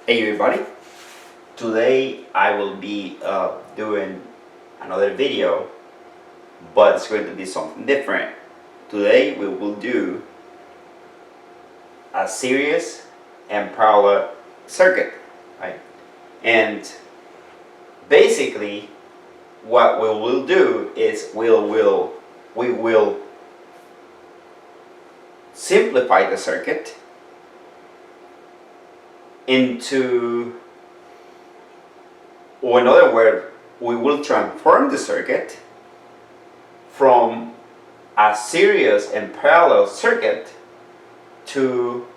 Hey everybody, today I will be doing another video, but it's going to be something different. Today we will do a series and parallel circuit, right? And basically what we will do is we will simplify the circuit into, or in other words, we will transform the circuit from a series and parallel circuit to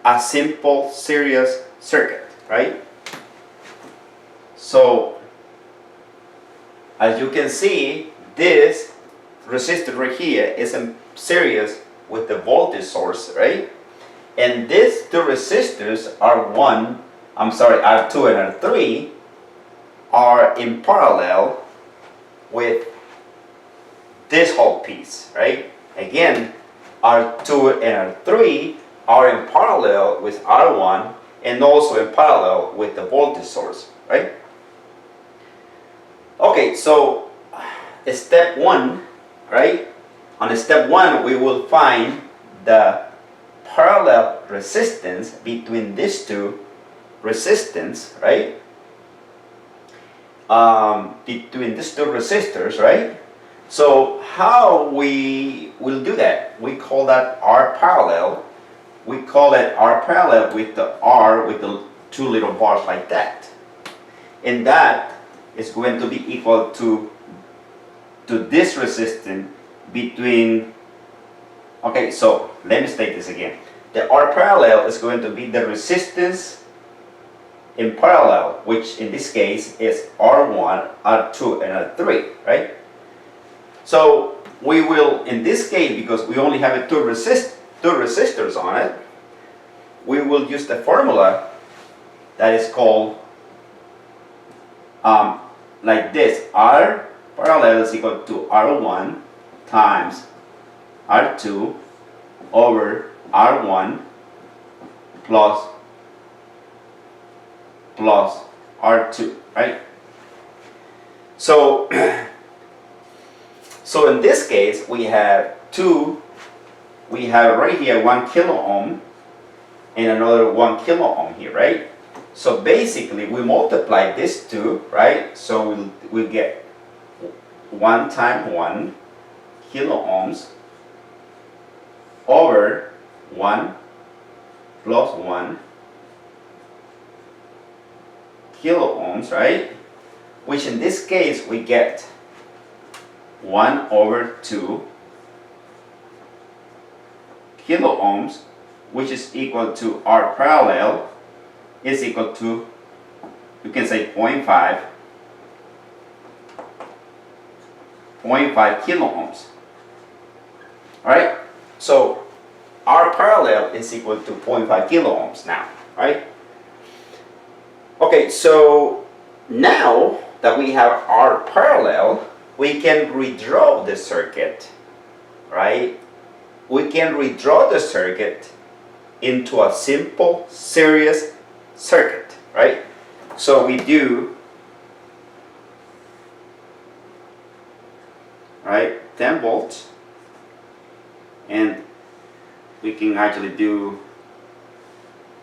a simple series circuit, right? So as you can see, this resistor right here is in series with the voltage source, right? And these two resistors are R2 and R3 are in parallel with this whole piece, right? Again, R2 and R3 are in parallel with R1 and also in parallel with the voltage source, right? Okay, so step one, right? On step one, we will find the parallel resistance between these two resistance, right? Between these two resistors, right? So how we will do that? We call that R parallel. We call it R parallel with the R with the two little bars like that. And that is going to be equal to this resistance between, okay, so let me state this again. The R parallel is going to be the resistance in parallel, which in this case is R1, R2, and R3, right? So we will, in this case, because we only have two resistors on it, we will use the formula that is called like this. R parallel is equal to R1 times R2 over R1 plus R2, right? So so in this case we have right here 1 kilo ohm and another 1 kilo ohm here, right? So basically we multiply these two, right? So we'll get 1 times 1 kilo ohms over 1 plus 1 kilo ohms, right? Which in this case we get 1 over 2 kilo ohms, which is equal to R parallel is equal to, you can say 0.5 kilo ohms. Alright? So R parallel is equal to 0.5 kilo ohms now, right? Okay, so now that we have R parallel, we can redraw the circuit, right? We can redraw the circuit into a simple series circuit, right? So we do, right, 10 volts, and we can actually do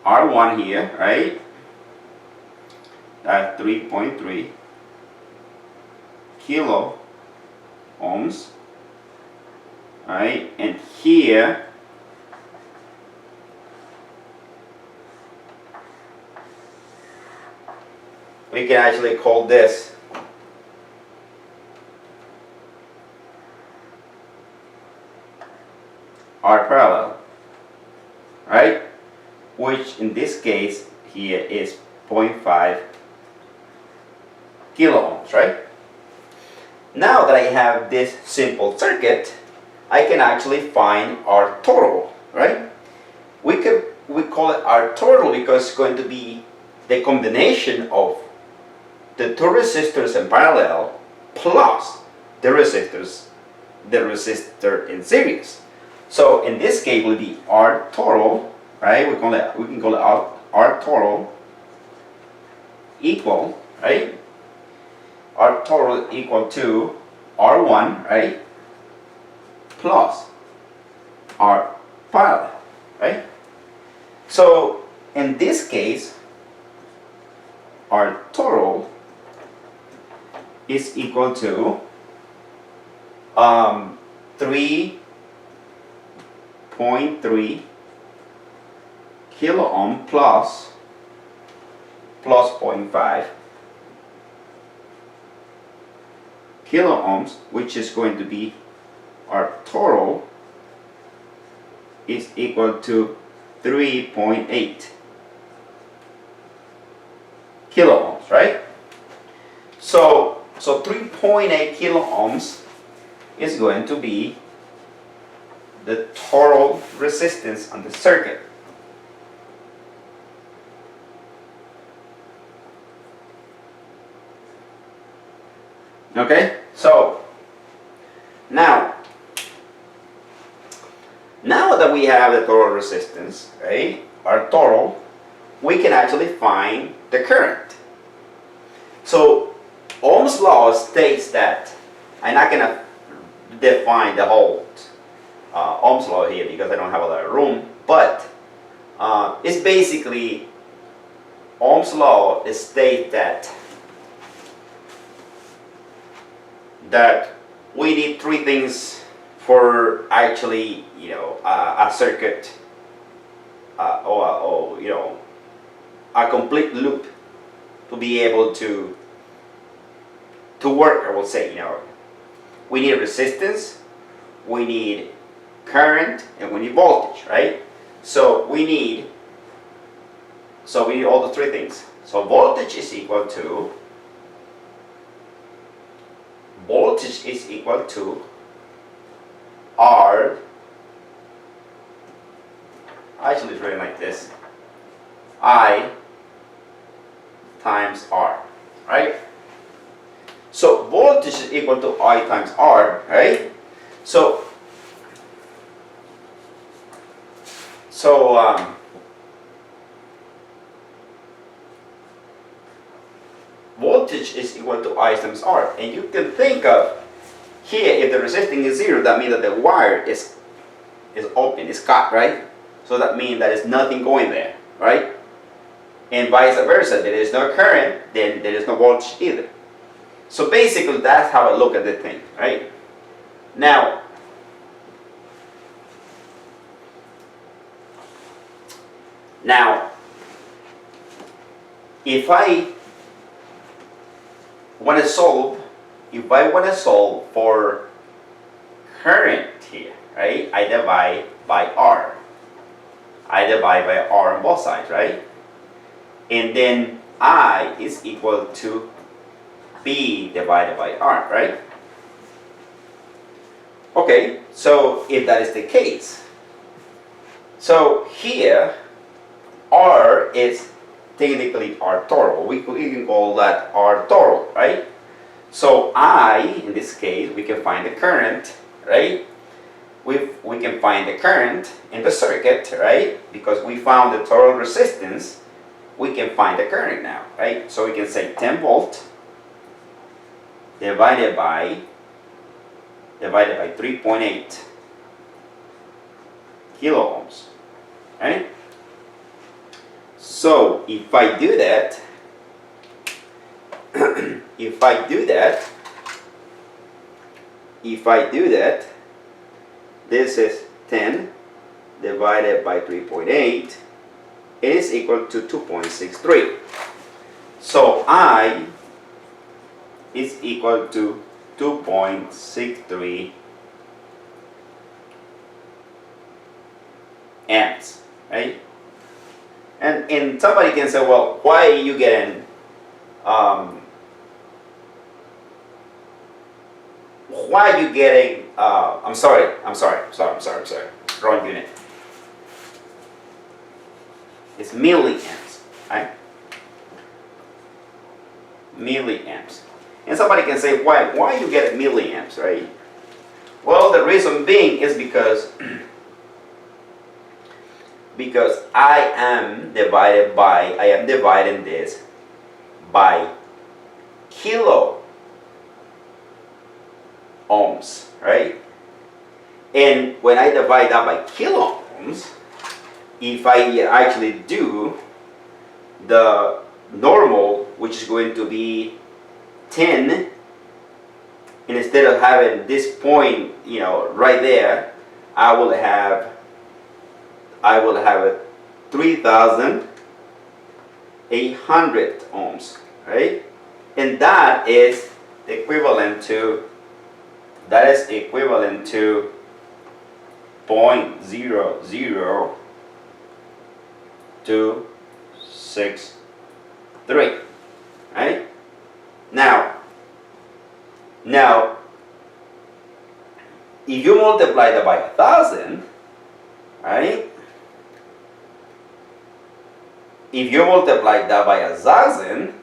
R1 here, right? That's 3.3 kilo ohms, right? And here we can actually call this R parallel, right? Which in this case here is 0.5 kilo ohms, right? Now that I have this simple circuit, I can actually find R total, right? We call it R total because it's going to be the combination of the two resistors in parallel plus the resistor in series. So in this case will be R total, right? We can call it R total equal, right? R total equal to R1, right? Plus R parallel, right? So in this case, R total is equal to 3.3 kilo ohm plus 0.5 kilo ohms, which is going to be our total is equal to 3.8 kilo ohms, right? So 3.8 kilo ohms is going to be the total resistance on the circuit. Okay, so now that we have the total resistance, right, our total, we can actually find the current. So Ohm's law states that, I'm not going to define the whole Ohm's law here because I don't have a lot of room, but it's basically, Ohm's law states that we need three things for actually, a circuit or a complete loop to be able to work. I will say, we need resistance, we need current, and we need voltage, right? So we need all the three things. So voltage is equal to R, actually it's written like this, I times R, right? So voltage is equal to I times R, right? So voltage is equal to I times R, and you can think of here, if the resisting is 0, that means that the wire is open, is cut, right? So that means that there's nothing going there, right? And vice versa, there is no current, then there is no voltage either. So basically, that's how I look at the thing, right? Now, if I want to solve for current here, right? I divide by R. I divide by R on both sides, right? And then I is equal to B divided by R, right? Okay, so if that is the case, so here R is technically R total. We can call that R total, right? So I, in this case, we can find the current, right? We can find the current in the circuit, right? Because we found the total resistance, we can find the current now, right? So we can say 10 volt divided by 3.8 kilo ohms, right? So if I do that, this is 10 divided by 3.8 is equal to 2.63. So I is equal to 2.63 amps, right? And somebody can say, well, why are you getting I'm sorry, wrong unit. It's milliamps, right? Milliamps. And somebody can say, why you get milliamps, right? Well, the reason being is because because I am dividing this by kilo ohms, right? And when I divide that by kilo ohms, if I actually do the normal, which is going to be 10, and instead of having this point, right there, I will have it 3,800 ohms, right? And that is equivalent to 0.00263, right? Now, if you multiply that by 1,000, right? If you multiply that by 1,000,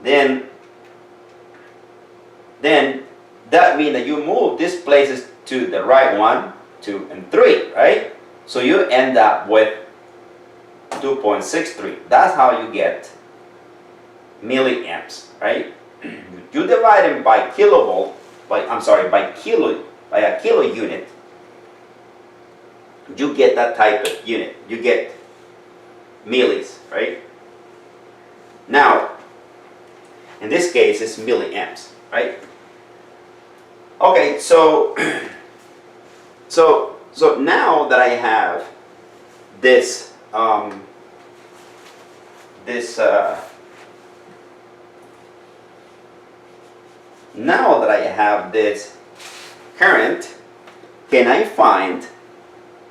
then that means that you move these places to the right 1, 2, and 3, right? So you end up with 2.63. That's how you get milliamps, right? You divide them by kilovolt, by a kilo unit, you get that type of unit. You get millis, right? Now, in this case, it's milliamps, right? Okay, so now that I have this now that I have this current, can I find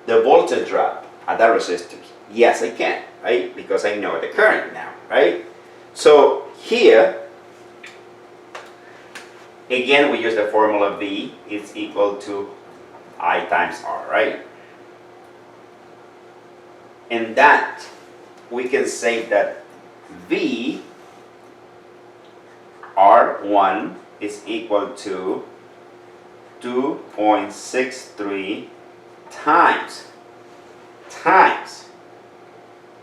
the voltage drop at that resistor? Yes, I can, right? Because I know the current now, right? So here, again, we use the formula V is equal to I times R, right? And that, we can say that V R1 is equal to 2.63 times,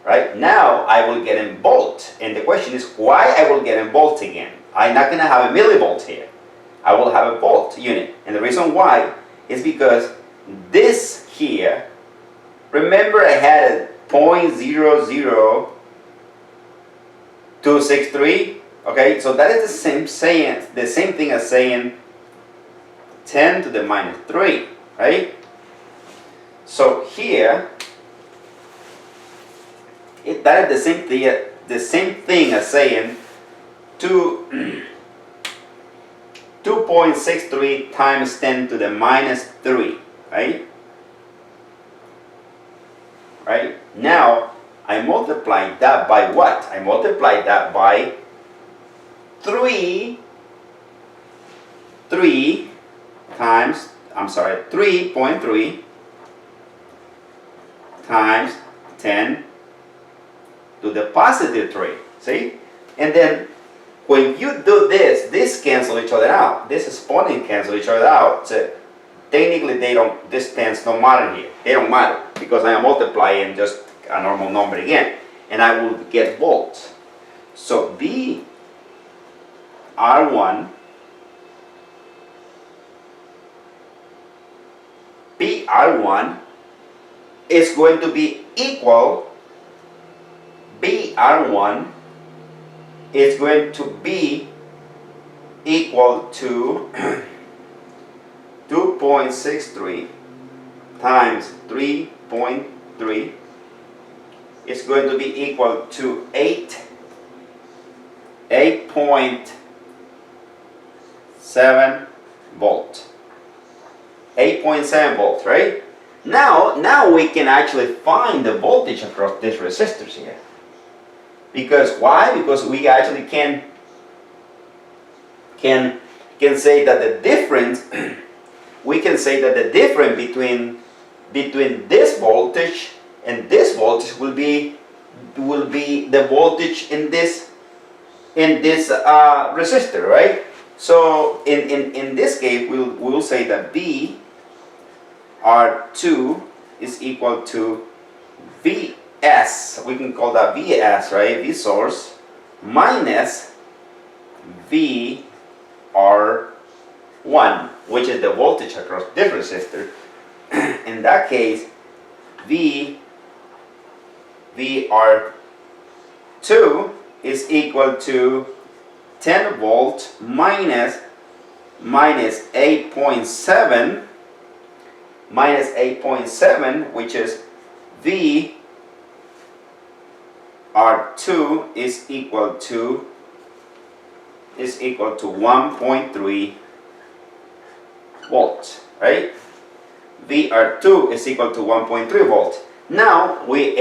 right? Now I will get in volt, and the question is why I will get in volt again. I'm not going to have a millivolt here. I will have a volt unit, and the reason why is because this here, remember I had a 0.00263. Okay, so that is the same thing as saying 10 to the minus 3, right? So here, that is the same thing as saying 2.63 times 10 to the minus 3, right? Right? Now, I multiply that by what? I multiply that by 3 times, 3.3 times 10 to the positive 3, see? And then when you do this, these cancel each other out. This exponent cancel each other out. So technically these tens don't matter here. They don't matter because I am multiplying just a normal number again. And I will get volts. So V R1 PR1 is going to be equal, BR1 is going to be equal to 2.63 times 3.3 is going to be equal to 8.7 volt. 8.7 volts, right? Now we can actually find the voltage across these resistors here. Because why? Because we actually can say that the difference we can say that the difference between this voltage and this voltage will be the voltage in this resistor, right? So in this case, we'll say that VR2 is equal to Vs. We can call that Vs, right? V source minus VR1, which is the voltage across this resistor. In that case, VR2 is equal to 10 volt minus 8.7, which is VR2 is equal to 1.3 volts, right? VR2 is equal to 1.3 volts. Now we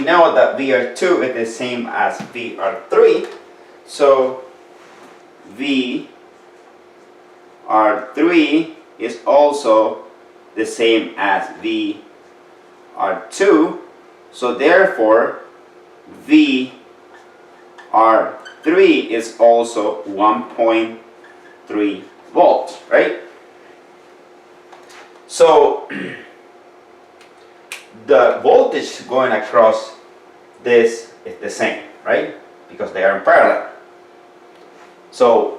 know that VR2 is the same as VR3. So VR3 is also the same as VR2. So therefore VR3 is also 1.3 volts, right? So the voltage going across this is the same, right? Because they are in parallel. So,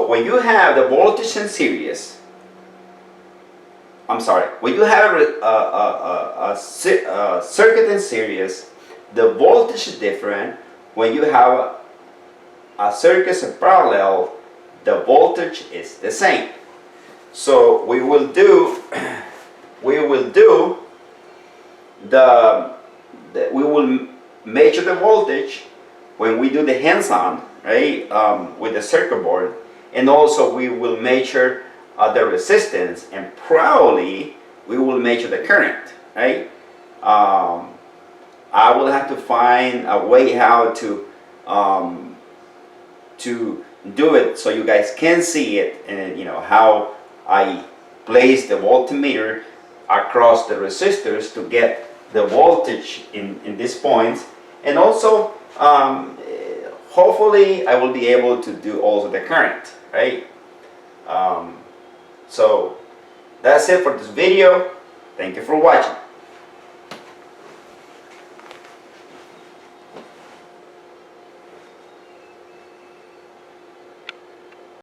when you have the voltage in series, when you have a circuit in series, the voltage is different. When you have a circuit in parallel, the voltage is the same. So we will measure the voltage when we do the hands-on, right, with the circuit board, and also we will measure the resistance, and probably we will measure the current, right? I will have to find a way how to do it so you guys can see it, and how I place the voltmeter across the resistors to get the voltage in these points, and also hopefully I will be able to do also the current, right? So that's it for this video. Thank you for watching.